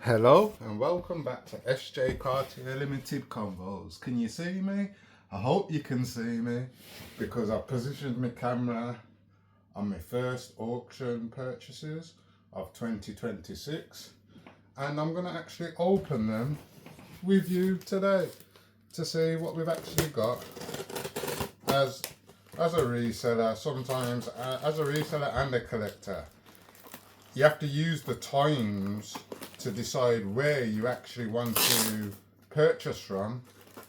Hello and welcome back to SJ Cartier Limited Convos. Can you see me? I hope you can see me because I positioned my camera on my first auction purchases of 2026 and I'm going to actually open them with you today to see what we've actually got. As a reseller, sometimes as a reseller and a collector, you have to use the times to decide where you actually want to purchase from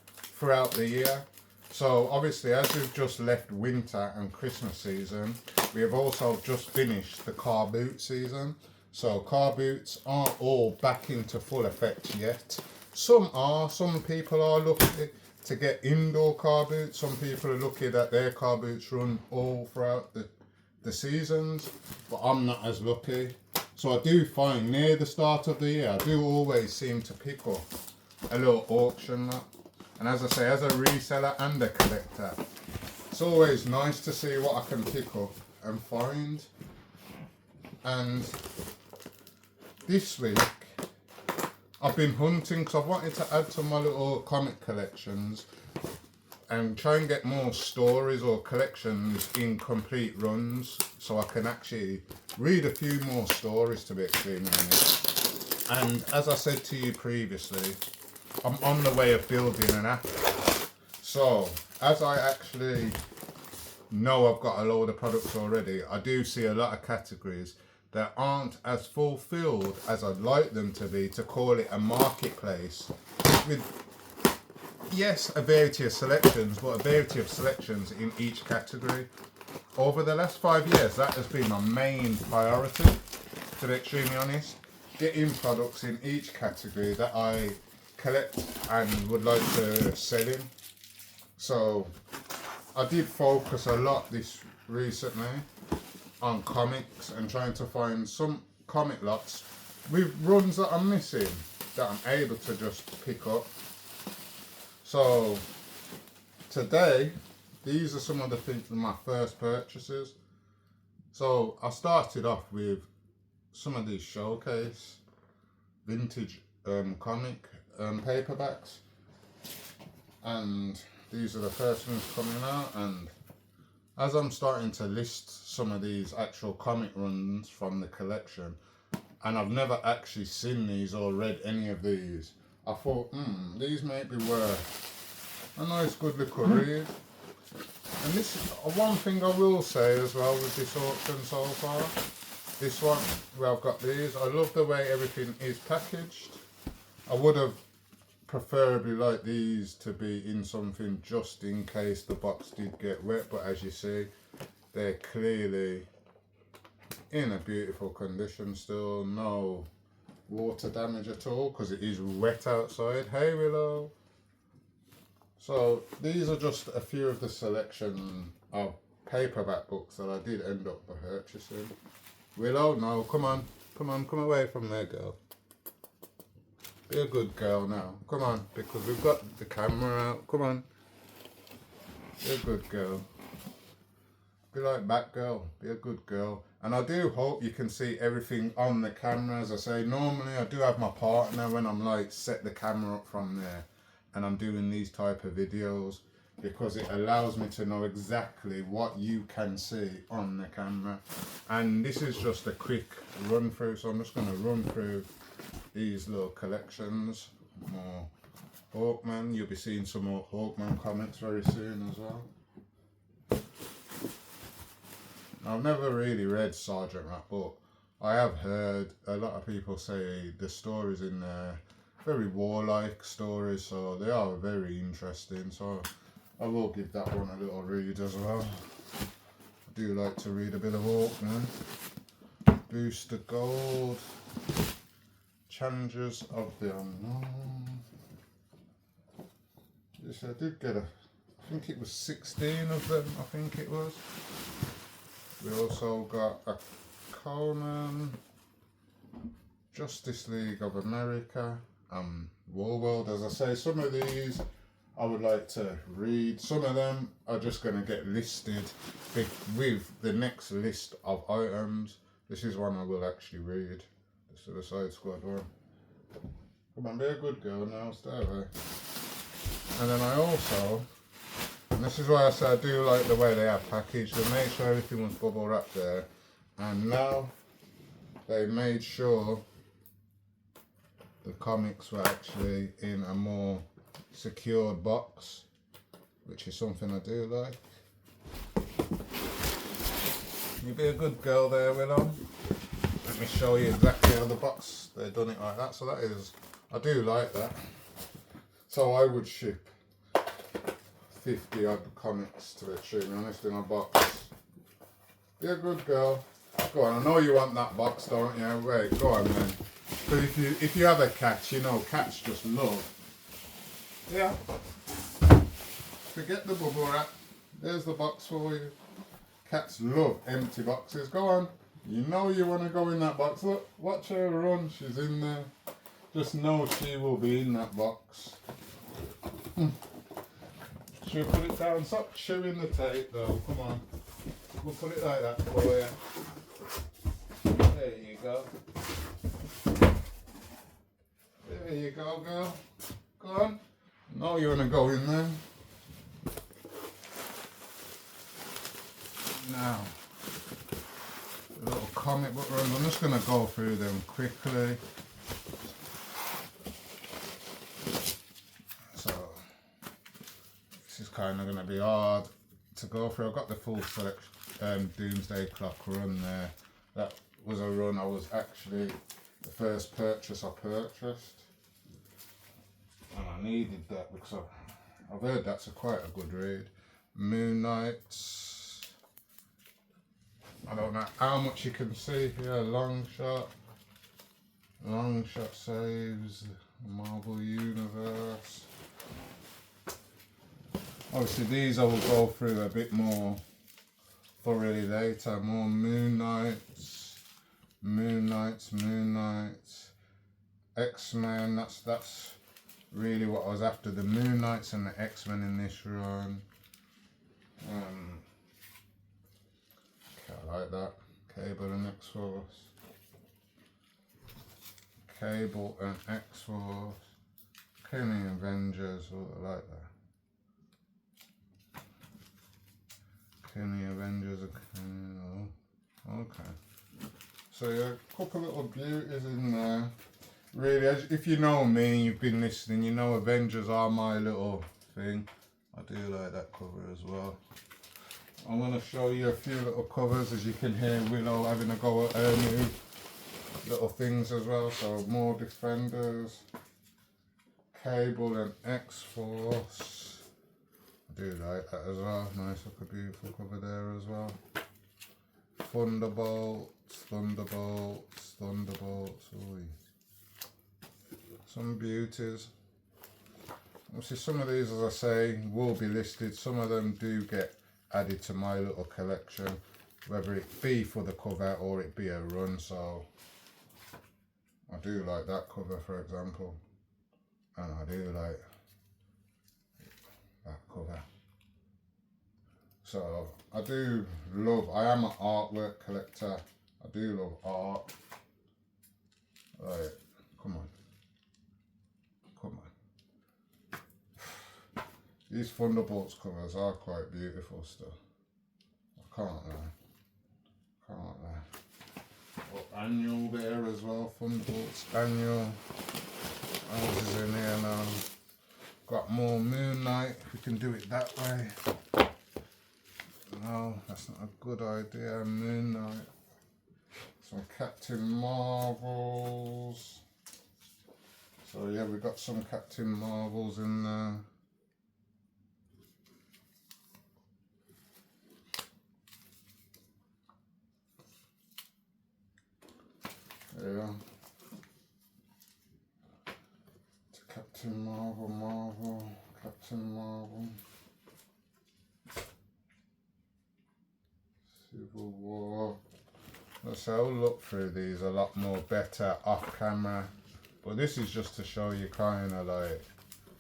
throughout the year. So obviously, as we've just left winter and Christmas season, we have also just finished the car boot season. So car boots aren't all back into full effect yet. Some people are lucky to get indoor car boots. Some people are lucky that their car boots run all throughout the seasons, but I'm not as lucky. So I do find near the start of the year, I do always seem to pick up a little auction lot. And as I say, as a reseller and a collector, it's always nice to see what I can pick up and find. And this week, I've been hunting because I've wanted to add to my little comic collections and try and get more stories or collections in complete runs so I can actually read a few more stories, to be extremely honest. And as I said to you previously, I'm on the way of building an app. So as I actually know I've got a load of products already, I do see a lot of categories that aren't as fulfilled as I'd like them to be, to call it a marketplace with, yes, a variety of selections, but a variety of selections in each category. Over the last 5 years, that has been my main priority, to be extremely honest. Getting products in each category that I collect and would like to sell in. So I did focus a lot this recently on comics and trying to find some comic lots with runs that I'm missing that I'm able to just pick up. So today, these are some of the things from my first purchases. So I started off with some of these showcase vintage comic paperbacks, and these are the first ones coming out. And as I'm starting to list some of these actual comic runs from the collection, and I've never actually seen these or read any of these, I thought, these might be worth a nice good little read. And this is one thing I will say as well with this auction so far. This one, where I've got these, I love the way everything is packaged. I would have preferably liked these to be in something just in case the box did get wet, but as you see, they're clearly in a beautiful condition still. No water damage at all because it is wet outside. Hey Willow! So these are just a few of the selection of paperback books that I did end up purchasing. Willow, no, come on, come away from there, girl. Be a good girl now. Come on, because we've got the camera out. Come on. Be a good girl. Be like Batgirl. Be a good girl. And I do hope you can see everything on the camera. As I say, normally I do have my partner when I'm like set the camera up from there and I'm doing these type of videos, because it allows me to know exactly what you can see on the camera. And this is just a quick run through, so I'm just going to run through these little collections. More Hawkman, you'll be seeing some more Hawkman comics very soon as well. I've never really read Sergeant Rat, but I have heard a lot of people say the stories in there very warlike stories, so they are very interesting. So I will give that one a little read as well. I do like to read a bit of Hawkman. Booster Gold, Challengers of the Unknown. Yes, I did get I think it was 16 of them, I think it was. We also got a Conan, Justice League of America, Warworld. As I say, some of these I would like to read. Some of them are just going to get listed with the next list of items. This is one I will actually read. The Suicide Squad one. Come on, be a good girl now, stay away. And then I also, and this is why I say I do like the way they have packaged. They made sure everything was bubble wrapped there. And now they made sure the comics were actually in a more secured box, which is something I do like. You be a good girl there, Willow. Let me show you exactly how the box, they've done it like that. So that is, I do like that. So I would ship 50 odd comics to it, to be honest, in a box. Be a good girl. Go on, I know you want that box, don't you? Wait, go on then. Because if you have a cat, you know cats just love. Yeah. Forget the bubble wrap. There's the box for you. Cats love empty boxes. Go on. You know you want to go in that box. Look, watch her run. She's in there. Just know she will be in that box. She'll put it down. Stop chewing the tape though. Come on. We'll put it like that for you. There you go. There you go, girl. Go on. No, you want to go in there. Now, the little comic book runs. I'm just going to go through them quickly. So, this is kind of going to be hard to go through. I've got the full selection, Doomsday Clock run there. That was a run I was actually the first purchase I purchased. And I needed that because I've heard that's quite a good read. Moon Knights. I don't know how much you can see here. Long shot saves Marvel Universe. Obviously these I will go through a bit more thoroughly later. More Moon Knights, X-Men. That's really what I was after. The Moon Knights and the X-Men in this run. I like that. Cable and X-Force. Cable and X-Force. Kenny Avengers. Oh, I like that. Kenny Avengers. Oh, okay. So yeah, a couple little beauties in there. Really, if you know me, you've been listening, you know Avengers are my little thing. I do like that cover as well. I'm going to show you a few little covers. As you can hear Willow having a go at her new little things as well. So more Defenders, Cable and X-Force. I do like that as well. Nice, like a beautiful cover there as well. Thunderbolts. Ooh. Some beauties. Obviously some of these, as I say, will be listed. Some of them do get added to my little collection, whether it be for the cover or it be a run. So I do like that cover, for example, and I do like that cover. So I do love, I am an artwork collector. I do love art. Right, come on. These Thunderbolts covers are quite beautiful still. I can't lie. Oh, annual there as well, Thunderbolts annual. Ours is in here now. Got more Moon Knight, if we can do it that way. No, that's not a good idea. Moon Knight. Some Captain Marvels. So yeah, we've got some Captain Marvels in there. Yeah. Captain Marvel. Civil War. So I'll look through these a lot more better off camera. But this is just to show you kind of like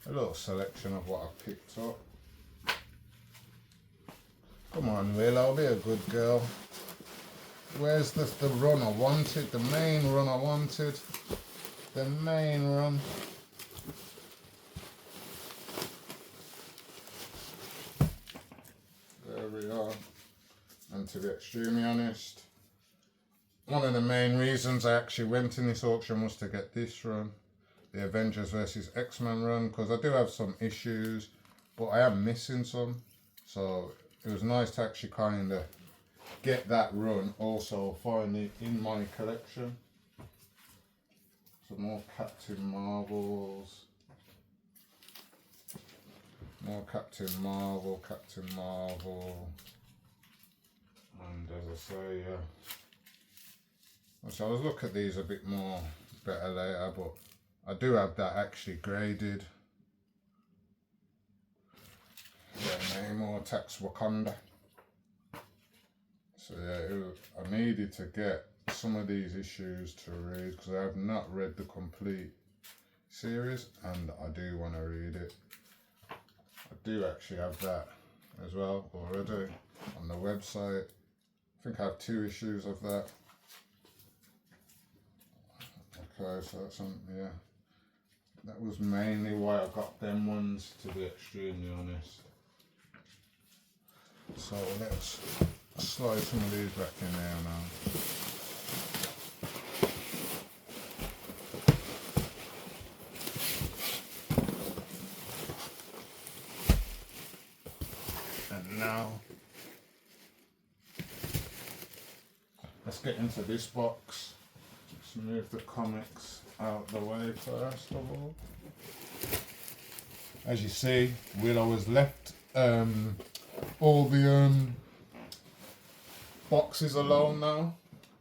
a little selection of what I picked up. Come on, Willow, be a good girl. Where's the run I wanted, the main run I wanted? the main run. There we are. And to be extremely honest, one of the main reasons I actually went in this auction was to get this run, the Avengers versus X-Men run, because I do have some issues, but I am missing some. So it was nice to actually kind of get that run also finally in my collection. Some more Captain Marvels. More Captain Marvel. And as I say, so I'll look at these a bit more better later, but I do have that actually graded. Yeah, Namor attacks Wakanda. So yeah, I needed to get some of these issues to read because I have not read the complete series and I do want to read it. I do actually have that as well already on the website. I think I have 2 issues of that. Okay, so that's yeah. That was mainly why I got them ones, to be extremely honest. So let's slide some of these back in there now. And now let's get into this box. Let's move the comics out the way first of all. As you see, Willow has left all the boxes alone now.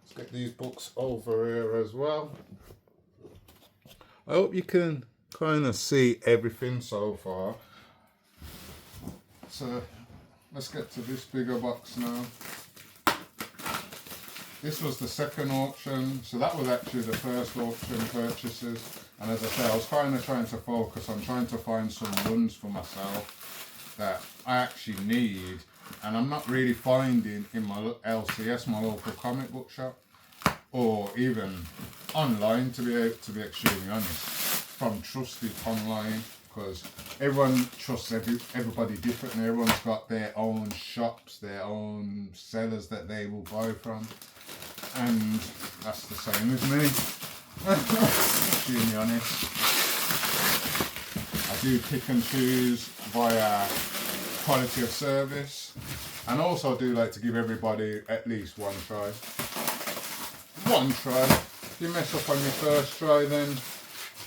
Let's get these books over here as well. I hope you can kind of see everything so far. So let's get to this bigger box now. This was the second auction, so that was actually the first auction purchases. And as I say, I was kind of trying to focus on trying to find some runs for myself that I actually need. And I'm not really finding in my LCS, my local comic book shop, or even online, to be extremely honest, from trusted online, because everyone trusts everybody differently. Everyone's got their own shops, their own sellers that they will buy from. And that's the same as me. Extremely honest. I do pick and choose via quality of service, and also do like to give everybody at least one try. One try. If you mess up on your first try, then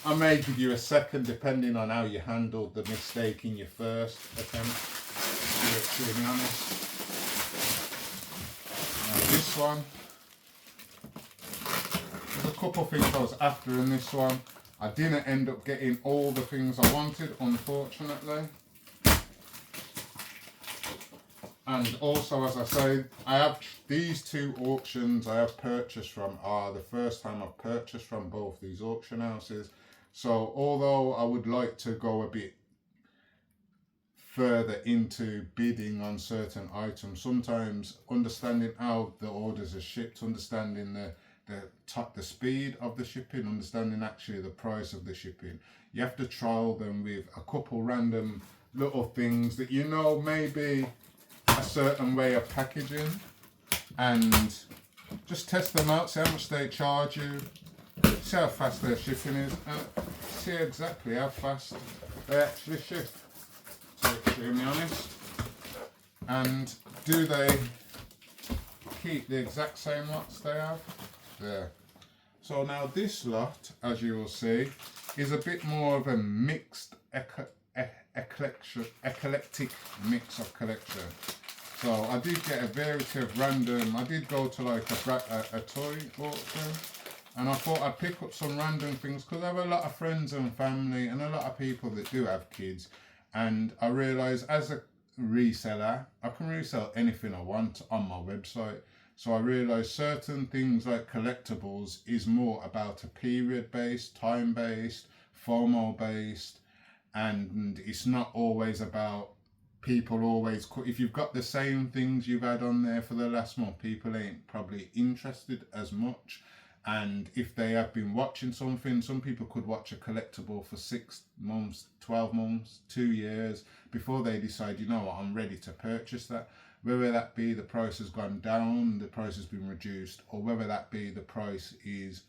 I may give you a second depending on how you handled the mistake in your first attempt, to be extremely honest. Now this one, there's a couple of things I was after in this one. I didn't end up getting all the things I wanted, unfortunately. And also, as I say, I have these 2 auctions I have purchased from are the first time I've purchased from both these auction houses. So although I would like to go a bit further into bidding on certain items, sometimes understanding how the orders are shipped, understanding the speed of the shipping, understanding actually the price of the shipping, you have to trial them with a couple random little things that you know maybe a certain way of packaging, and just test them out, see how much they charge you, see how fast their shipping is, and see exactly how fast they actually ship, to be extremely honest. And do they keep the exact same lots they have? There. So now this lot, as you will see, is a bit more of a mixed eclectic mix of collection. So I did get a variety of random, I did go to like a toy auction, and I thought I'd pick up some random things because I have a lot of friends and family and a lot of people that do have kids, and I realised as a reseller, I can resell anything I want on my website. So I realised certain things like collectibles is more about a period based, time based, FOMO based, and it's not always about people always, if you've got the same things you've had on there for the last month, people ain't probably interested as much. And if they have been watching something, some people could watch a collectible for 6 months, 12 months, 2 years before they decide, you know what, I'm ready to purchase that. Whether that be the price has gone down, the price has been reduced, or whether that be the price is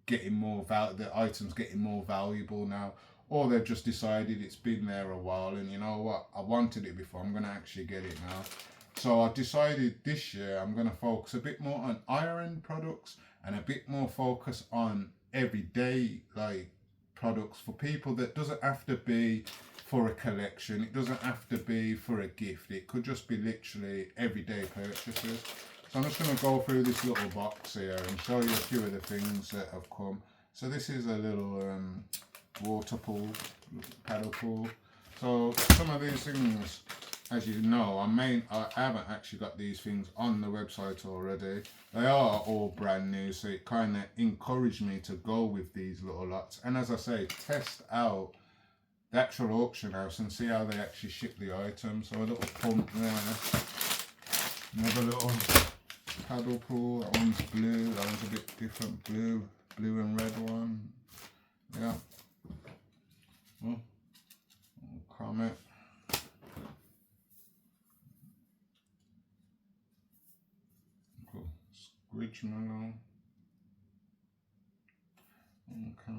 getting more the item's getting more valuable now, or they've just decided it's been there a while and you know what, I wanted it before, I'm going to actually get it now. So I decided this year I'm going to focus a bit more on higher end products and a bit more focus on everyday like products for people. That doesn't have to be for a collection, it doesn't have to be for a gift, it could just be literally everyday purchases. So I'm just going to go through this little box here and show you a few of the things that have come. So this is a little water pool, paddle pool. So some of these things, as you know, I haven't actually got these things on the website already. They are all brand new, so it kind of encouraged me to go with these little lots. And as I say, test out the actual auction house and see how they actually ship the items. So a little pump there, another little paddle pool. That one's blue. That one's a bit different blue and red one. Yeah. Oh, Comet. Cool. Squidgemallow. Okay.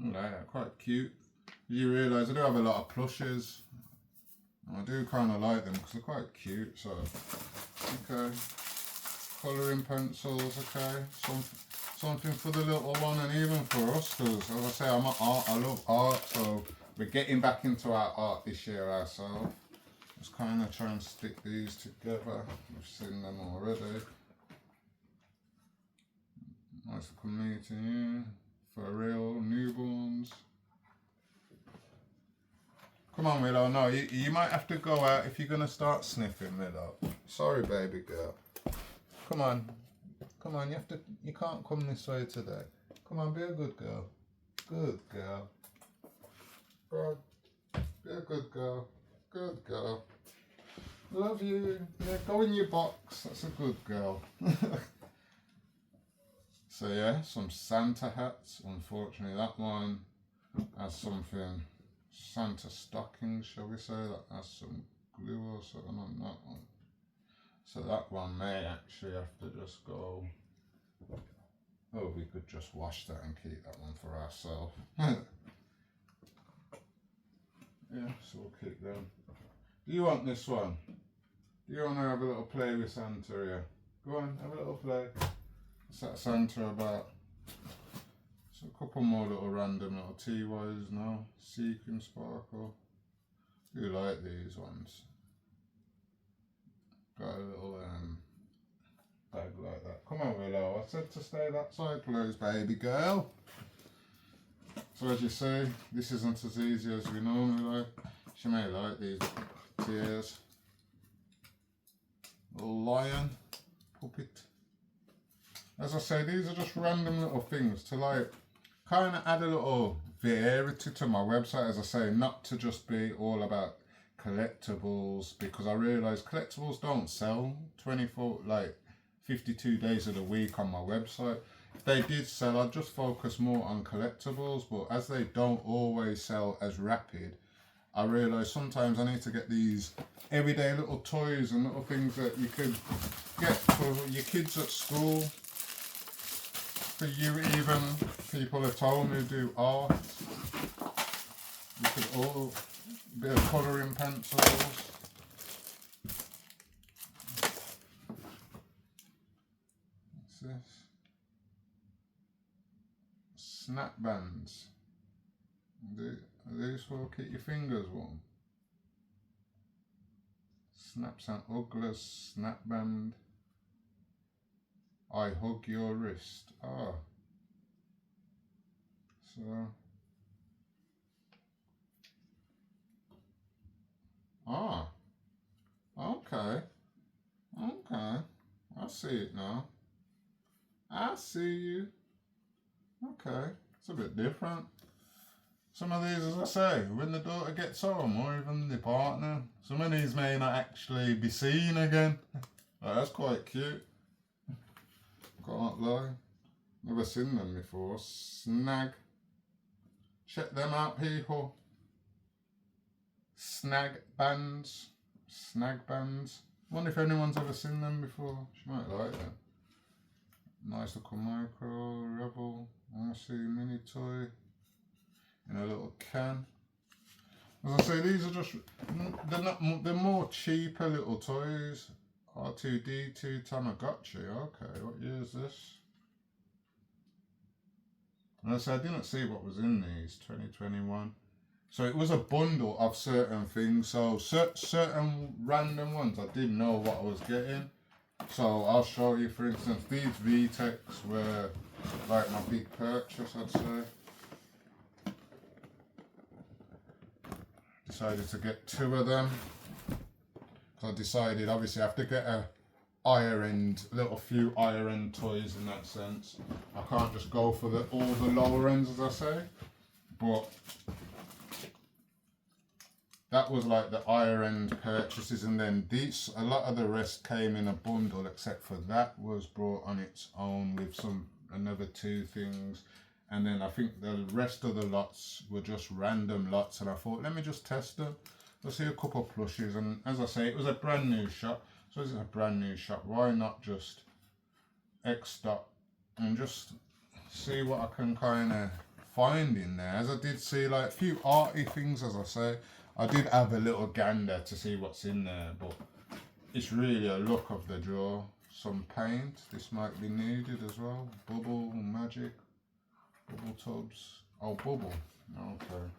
Alright, quite cute. You realise I do have a lot of plushes. I do kind of like them because they're quite cute. So, okay. Colouring pencils, okay. Something for the little one and even for us, because as I say, I'm at art, I love art, so we're getting back into our art this year ourselves. Just kind of try and stick these together. We've seen them already. Nice community here. For real, newborns. Come on, Willow. No, you might have to go out if you're going to start sniffing, Willow. Sorry, baby girl. Come on. Come on, you can't come this way today. Come on, be a good girl. Good girl. Bro, be a good girl. Good girl. Love you. Yeah, go in your box. That's a good girl. So yeah, some Santa hats. Unfortunately, that one has something, Santa stockings, shall we say. That has some glue or something on that one. So that one may actually have to just go. Oh, we could just wash that and keep that one for ourselves. Yeah, so we'll keep them. Do you want this one? Do you want to have a little play with Santa here? Go on, have a little play. What's that Santa about? So a couple more little random little TYs now. Sequin Sparkle. I do like these ones. Got a little bag like that. Come on, Willow. I said to stay that side, please, baby girl. So as you see, this isn't as easy as we normally like. She may like these tears. Little lion, puppet. As I say, these are just random little things to like kind of add a little variety to my website. As I say, not to just be all about collectibles, because I realise collectibles don't sell 52 days of the week on my website. If they did sell, I'd just focus more on collectibles, but as they don't always sell as rapid, I realise sometimes I need to get these everyday little toys and little things that you could get for your kids at school, for you even people at home who do art. You could all, a bit of colouring pencils. What's this? Snap bands. Are these for keep your fingers warm? Snaps and Uggla's snap band. I hug your wrist. Ah. So. Ah. Okay. Okay. I see it now. I see you. Okay. It's a bit different. Some of these, as I say, when the daughter gets home, or even the partner, some of these may not actually be seen again. But that's quite cute. Can't lie. Never seen them before. Snag. Check them out, people. Snag bands. Snag bands. Wonder if anyone's ever seen them before. She might like them. Nice little micro Rebel RC mini toy in a little can. As I say, these are just they're more cheaper little toys. R2D2 Tamagotchi. Okay, what year is this? And I said I didn't see what was in these. 2021. So it was a bundle of certain things. So certain random ones I didn't know what I was getting. So I'll show you, for instance, these VTECs were like my big purchase, I'd say. Decided to get 2 of them. So I decided, obviously, I have to get a higher end, little few higher end toys in that sense. I can't just go for all the lower ends, as I say. But that was like the higher end purchases, and then a lot of the rest came in a bundle, except for that was brought on its own with another 2 things. And then I think the rest of the lots were just random lots, and I thought, let me just test them. Let's see a couple of plushies, and as I say, it was a brand new shop. So it's a brand new shop, why not just X-Stock and just see what I can kind of find in there. As I did see like a few arty things, as I say. I did have a little gander to see what's in there, but it's really a look of the drawer. Some paint, this might be needed as well. Bubble, magic, bubble tubs. Oh, bubble, okay.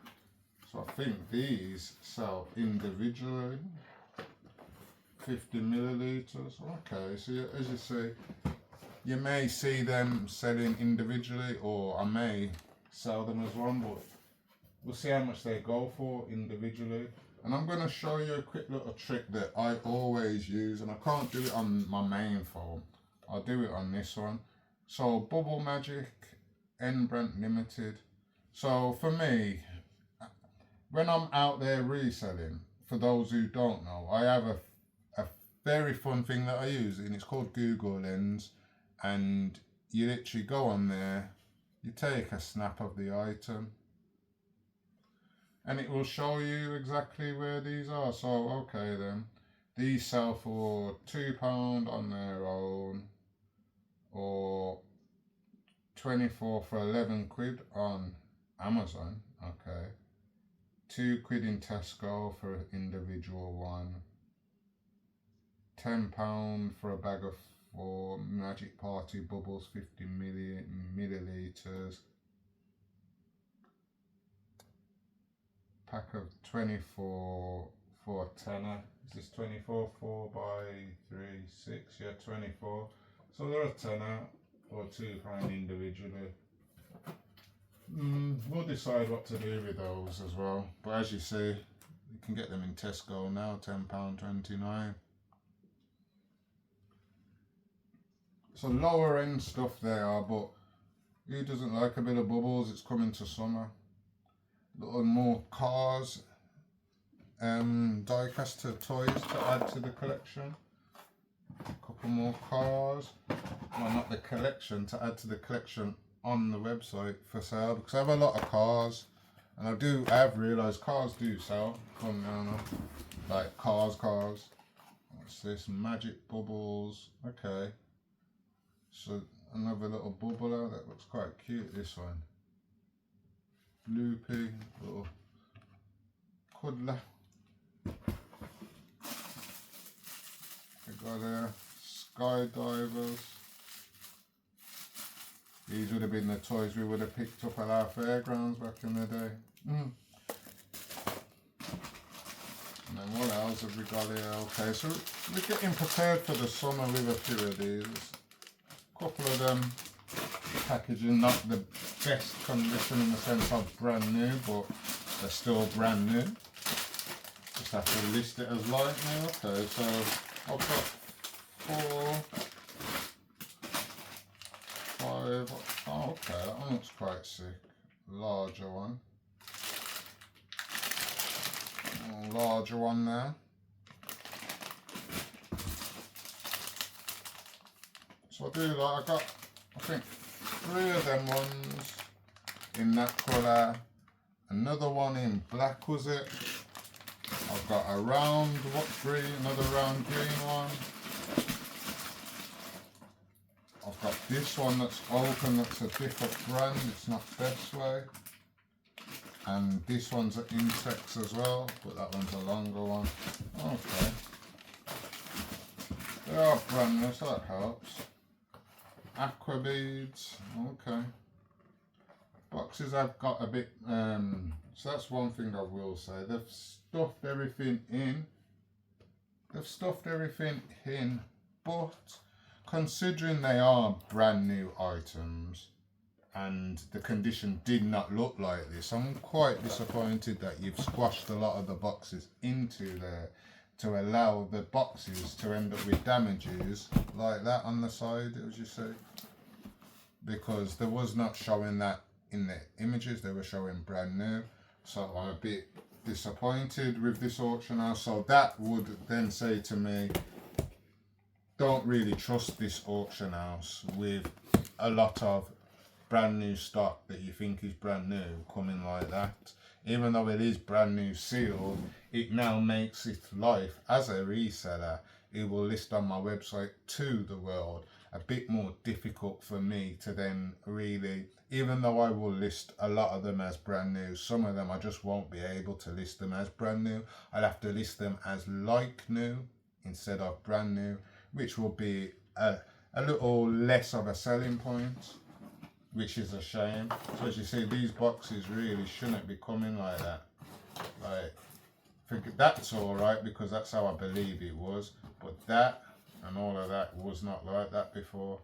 So I think these sell individually. 50 milliliters, okay. So as you see, you may see them selling individually, or I may sell them as one, but we'll see how much they go for individually. And I'm going to show you a quick little trick that I always use, and I can't do it on my main phone. I'll do it on this one. So Bubble Magic, N-Brand Limited. So for me, when I'm out there reselling, for those who don't know, I have a very fun thing that I use, and it's called Google Lens. And you literally go on there, you take a snap of the item, and it will show you exactly where these are. So okay then, these sell for £2 on their own, or 24 for 11 quid on Amazon. Okay, £2 in Tesco for an individual one, £10 for a bag of 4 Magic Party Bubbles 50 milliliters. Pack of 24 for a tenner. Is this 24? 4 by 3, 6, yeah, 24. So they're a tenner or £2 individually. We'll decide what to do with those as well. But as you see, you can get them in Tesco now, £10.29. So lower end stuff they are, but who doesn't like a bit of bubbles? It's coming to summer. Little more cars, die-caster toys to add to the collection. A couple more cars. Well, not the collection, to add to the collection on the website for sale, because I have a lot of cars, and I have realised cars do sell. Like cars. What's this? Magic Bubbles. Okay. So another little bubbler that looks quite cute, this one. Loopy, little cuddler. We got skydivers. These would have been the toys we would have picked up at our fairgrounds back in the day. And then what else have we got here? Okay, so we're getting prepared for the summer with a few of these. A couple of them packaging, not the best condition in the sense of brand new, but they're still brand new. Just have to list it as light now. Okay, so I've got 4, 5. Oh, okay, that one looks quite sick. Larger one. Larger one there. So I think 3 of them ones in that colour, another one in black, was it? I've got a round green, another round green one. I've got this one that's open, that's a different brand, it's not Best Way. And this one's an Intex as well, but that one's a longer one. Okay. They are brand new, so that helps. Aqua beads, okay. Boxes I've got a bit, so that's one thing I will say. They've stuffed everything in. But considering they are brand new items and the condition did not look like this, I'm quite disappointed that you've squashed a lot of the boxes into there to allow the boxes to end up with damages like that on the side, as you see, because there was not showing that in the images. They were showing brand new, so I'm a bit disappointed with this auction house. So that would then say to me, don't really trust this auction house with a lot of brand new stock that you think is brand new coming like that. Even though it is brand new sealed, it now makes its life as a reseller, it will list on my website to the world, a bit more difficult for me to then really, even though I will list a lot of them as brand new, some of them I just won't be able to list them as brand new. I'll have to list them as like new instead of brand new, which will be a little less of a selling point, which is a shame. So as you see, these boxes really shouldn't be coming like that. Like, that's all right because that's how I believe it was, but that and all of that was not like that before.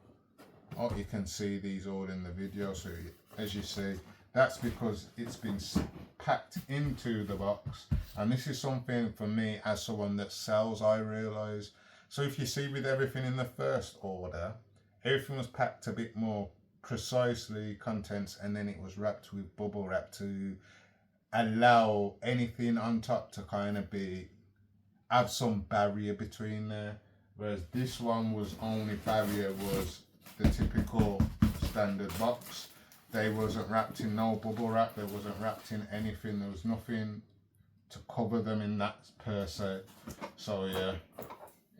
Oh, you can see these all in the video. So as you see, that's because it's been packed into the box, and this is something for me as someone that sells, I realize. So if you see with everything in the first order, everything was packed a bit more precisely, contents, and then it was wrapped with bubble wrap to allow anything on top to kind of have some barrier between there. Whereas this one was only barrier was the typical standard box. They wasn't wrapped in no bubble wrap, they wasn't wrapped in anything, there was nothing to cover them in that per se. So yeah,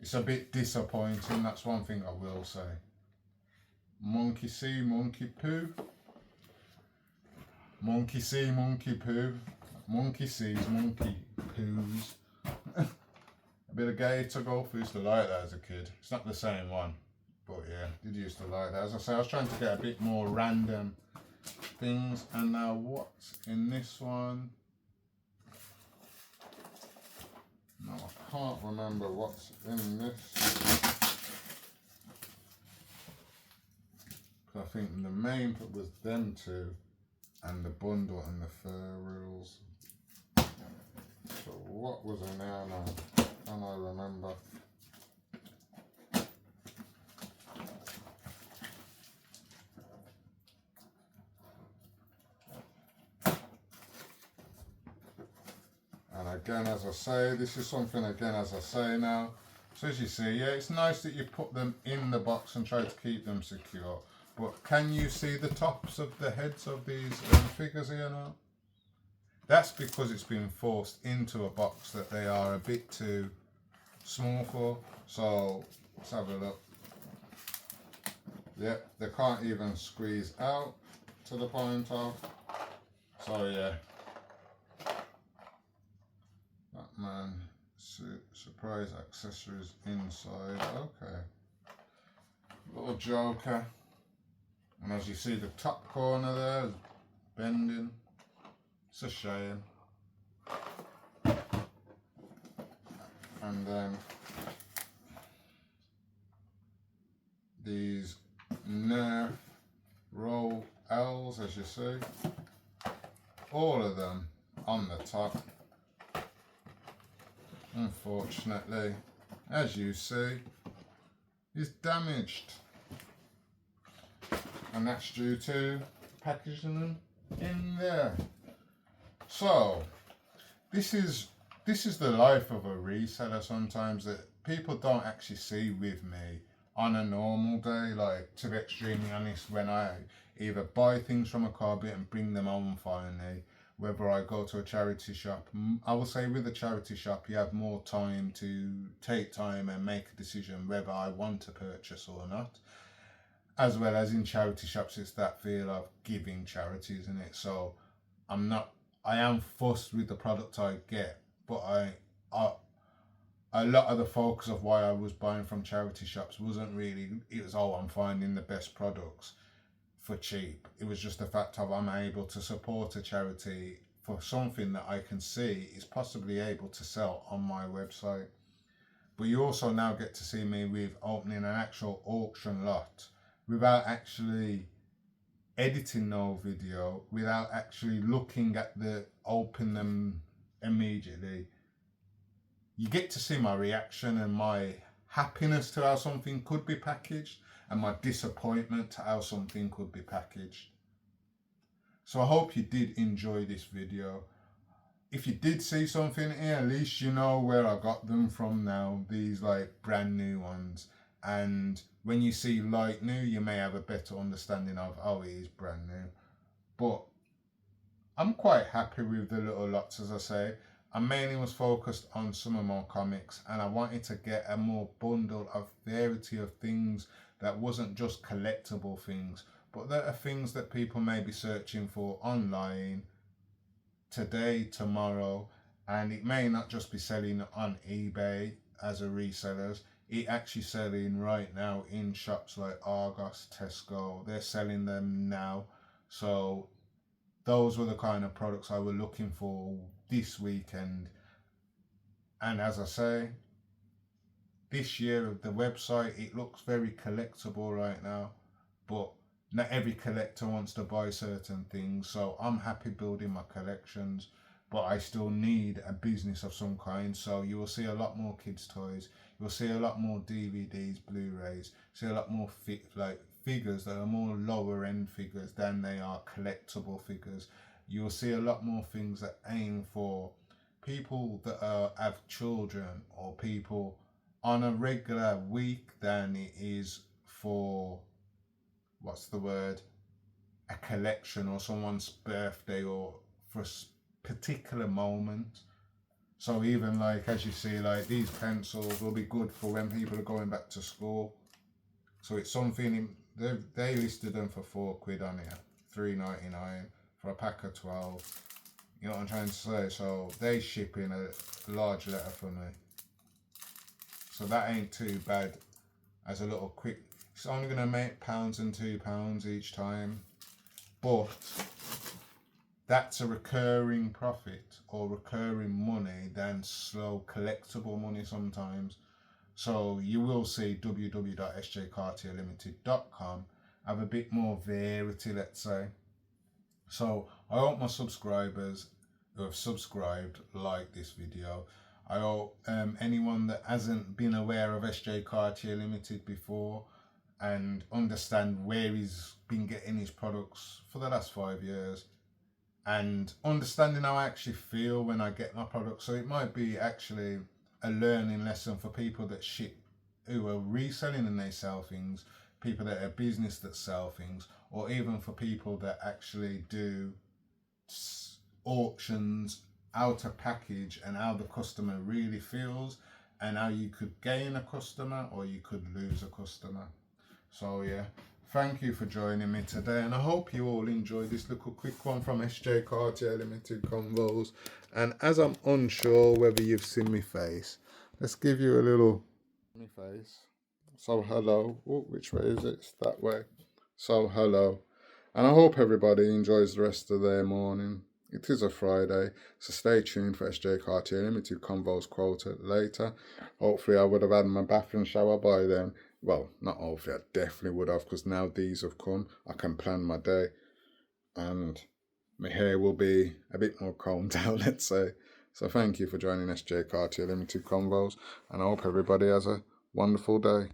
it's a bit disappointing, that's one thing I will say. Monkey see, monkey poo. Monkey see, monkey poo. Monkey sees, monkey poos. A bit of Gator Golf, I used to like that as a kid. It's not the same one, but yeah, did used to like that. As I say, I was trying to get a bit more random things. And now what's in this one? No, I can't remember what's in this. I think the main put was them two and the bundle and the fur rules. So what was in there now? Can I remember? And again, as I say, this is something again as I say now. So as you see, yeah, it's nice that you put them in the box and try to keep them secure. But can you see the tops of the heads of these figures here now? That's because it's been forced into a box that they are a bit too small for. So let's have a look. Yep, they can't even squeeze out to the point of. So yeah. Batman surprise accessories inside. Okay. Little Joker. And as you see, the top corner there is bending. It's a shame. And then these Nerf roll L's, as you see, all of them on the top. Unfortunately, as you see, is damaged. And that's due to packaging them in there. So this is the life of a reseller sometimes that people don't actually see with me on a normal day. Like, to be extremely honest, when either buy things from a car bit and bring them home finally, whether I go to a charity shop. I will say with a charity shop, you have more time to take time and make a decision whether I want to purchase or not. As well as in charity shops, it's that feel of giving charity, isn't it? So I am fussed with the product I get, but I a lot of the focus of why I was buying from charity shops wasn't really, it was, oh, I'm finding the best products for cheap. It was just the fact of I'm able to support a charity for something that I can see is possibly able to sell on my website. But you also now get to see me with opening an actual auction lot without actually editing no video, without actually looking at the open them immediately. You get to see my reaction and my happiness to how something could be packaged and my disappointment to how something could be packaged. So I hope you did enjoy this video. If you did see something here, at least you know where I got them from now, these like brand new ones. And when you see like new, you may have a better understanding of, oh, it is brand new. But I'm quite happy with the little lots, as I say. I mainly was focused on some of my comics, and I wanted to get a more bundle of variety of things that wasn't just collectible things, but that are things that people may be searching for online today, tomorrow, and it may not just be selling on eBay as a resellers. It actually selling right now in shops like Argos, Tesco. They're selling them now. So those were the kind of products I was looking for this weekend. And as I say, this year the website, it looks very collectible right now, but not every collector wants to buy certain things. So I'm happy building my collections, but I still need a business of some kind. So you will see a lot more kids toys. You'll see a lot more DVDs, Blu-rays, see a lot more figures that are more lower end figures than they are collectible figures. You'll see a lot more things that aim for people that have children or people on a regular week than it is for, what's the word, a collection or someone's birthday or for a particular moment. So even like, as you see, like these pencils will be good for when people are going back to school. So it's something, they listed them for £4 on here, £3.99 for a pack of 12. You know what I'm trying to say? So they ship in a large letter for me. So that ain't too bad as a little quick. It's only going to make £1 and £2 each time. But that's a recurring profit or recurring money than slow collectible money sometimes. So you will see www.sjcartierlimited.com have a bit more variety, let's say. So I hope my subscribers who have subscribed like this video. I hope anyone that hasn't been aware of SJ Cartier Limited before and understand where he's been getting his products for the last 5 years, and understanding how I actually feel when I get my products. So it might be actually a learning lesson for people that ship, who are reselling and they sell things, people that are business that sell things, or even for people that actually do auctions, how to package and how the customer really feels, and how you could gain a customer or you could lose a customer. So yeah, thank you for joining me today, and I hope you all enjoyed this little quick one from SJ Cartier Limited Convos. And as I'm unsure whether you've seen my face, let's give you a little my face. So hello. Oh, which way is it? It's that way. So hello. And I hope everybody enjoys the rest of their morning. It is a Friday, so stay tuned for SJ Cartier Limited Convos quota later. Hopefully I would have had my bath and shower by then. Well, not hopefully, I definitely would have, because now these have come, I can plan my day. And my hair will be a bit more combed down, let's say. So thank you for joining SJ Cartier Limited Convos, and I hope everybody has a wonderful day.